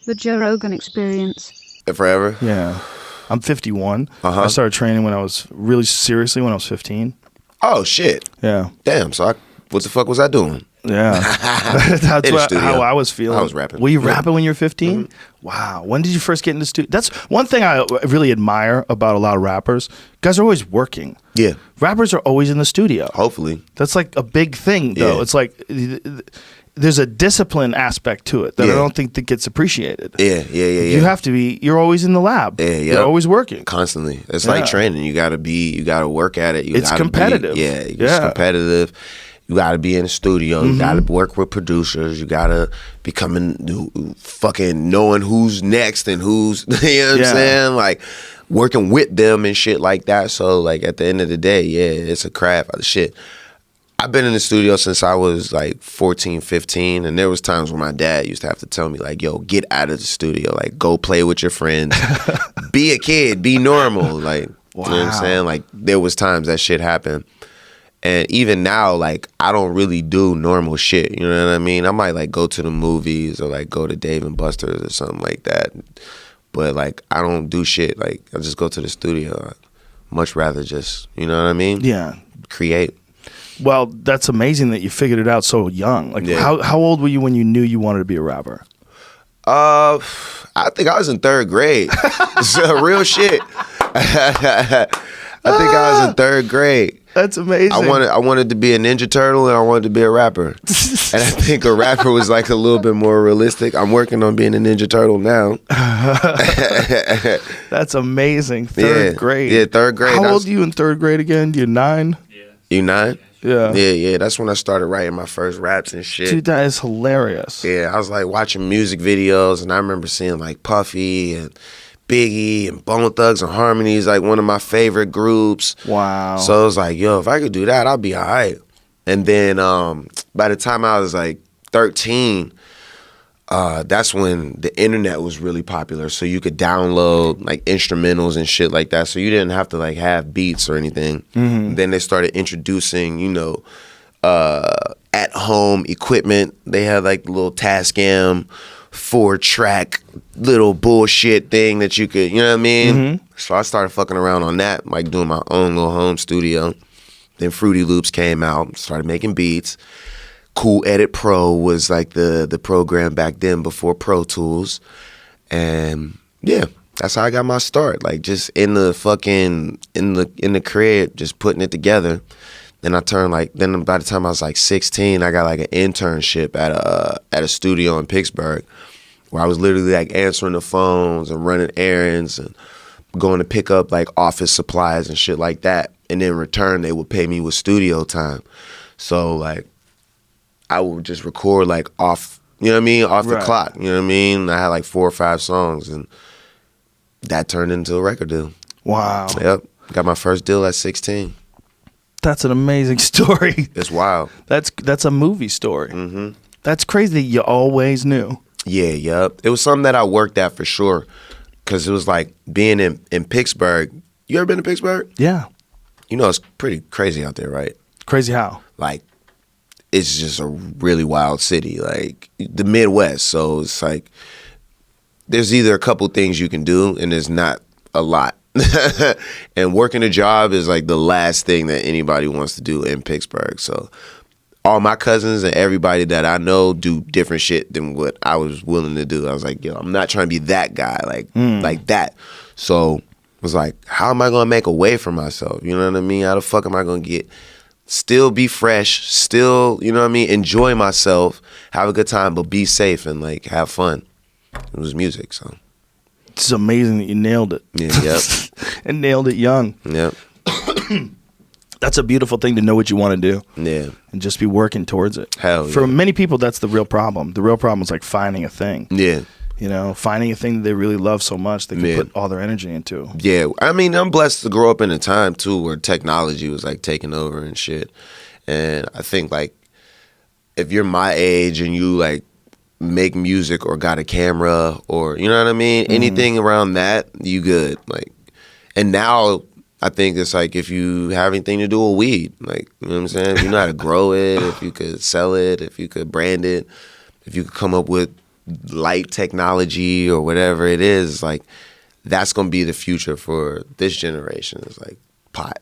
The Joe Rogan Experience. Forever? Yeah. I'm 51. I started training when I was really seriously when I was 15. Oh, shit. Yeah. Damn, so what the fuck was I doing? Yeah. That's how I was feeling. I was rapping. Were you rapping when you were 15? Mm-hmm. Wow. When did you first get into studio? That's one thing I really admire about a lot of rappers. Guys are always working. Yeah. Rappers are always in the studio. Hopefully. That's like a big thing, though. Yeah. It's like there's a discipline aspect to it that I don't think that gets appreciated. Yeah. You have to be. You're always in the lab. Yeah. You're always working Constantly. It's like training. You gotta work at it. It's competitive. It's competitive. You gotta be in the studio. You gotta work with producers. You gotta be fucking knowing who's next and who's, you know what I'm saying? Like working with them and shit like that. So like at the end of the day, it's a craft. Shit. I've been in the studio since I was like 14, 15, and there was times when my dad used to have to tell me like, yo, get out of the studio. Like, go play with your friends. Be a kid. Be normal. Like, you know what I'm saying? Like, there was times that shit happened. And even now, like, I don't really do normal shit. You know what I mean? I might, like, go to the movies or, like, go to Dave & Buster's or something like that. But, like, I don't do shit. Like, I just go to the studio. I'd much rather just, you know what I mean? Yeah. Create. Well, that's amazing that you figured it out so young. Like, how old were you when you knew you wanted to be a rapper? I think I was in third grade. So, real shit. I think I was in third grade. That's amazing. I wanted to be a Ninja Turtle and I wanted to be a rapper. And I think a rapper was like a little bit more realistic. I'm working on being a Ninja Turtle now. That's amazing. Third grade. Yeah, third grade. How old are you in third grade again? You're 9? Yeah. You 9? Yeah. Yeah. That's when I started writing my first raps and shit. Dude, that is hilarious. Yeah, I was like watching music videos and I remember seeing like Puffy and Biggie and Bone Thugs and Harmony's like one of my favorite groups. Wow. So I was like, yo, if I could do that, I'll be all right. And then by the time I was like 13, that's when the internet was really popular. So you could download like instrumentals and shit like that. So you didn't have to like have beats or anything. Then they started introducing, at-home equipment. They had like the little Tascam 4-track little bullshit thing that you could, you know what I mean? So I started fucking around on that, like doing my own little home studio. Then Fruity Loops came out, started making beats. Cool Edit Pro was like the program back then before Pro Tools. And yeah, that's how I got my start. Like just in the crib, just putting it together. Then then by the time I was like 16, I got like an internship at a studio in Pittsburgh where I was literally like answering the phones and running errands and going to pick up like office supplies and shit like that. And in return, they would pay me with studio time. So like I would just record like off, you know what I mean? Off the clock, you know what I mean? I had like 4 or 5 songs and that turned into a record deal. Wow. Yep. Got my first deal at 16. That's an amazing story. It's wild. That's a movie story. That's crazy that you always knew. Yeah, yep. It was something that I worked at for sure. Because it was like being in Pittsburgh. You ever been to Pittsburgh? Yeah. You know, it's pretty crazy out there, right? Crazy how? Like, it's just a really wild city. Like, the Midwest. So it's like, there's either a couple things you can do, and there's not a lot. And working a job is like the last thing that anybody wants to do in Pittsburgh. So all my cousins and everybody that I know do different shit than what I was willing to do. I was like, yo, I'm not trying to be that guy, like that. So I was like, how am I going to make a way for myself? You know what I mean? How the fuck am I going to still be fresh, still, you know what I mean? Enjoy myself, have a good time, but be safe and like have fun. It was music, so. It's amazing that you nailed it. Yeah, yep. And nailed it young. Yep. That's a beautiful thing to know what you want to do. Yeah. And just be working towards it. Hell yeah. For many people, that's the real problem. The real problem is like finding a thing. Yeah. You know, finding a thing that they really love so much they can put all their energy into. Yeah. I mean, I'm blessed to grow up in a time, too, where technology was like taking over and shit. And I think like if you're my age and you like make music or got a camera or, you know what I mean? Anything around that, you good. Like, and now I think it's like if you have anything to do with weed, like, you know what I'm saying? If you know how to grow it, if you could sell it, if you could brand it, if you could come up with light technology or whatever it is, like that's gonna be the future for this generation. It's like pot.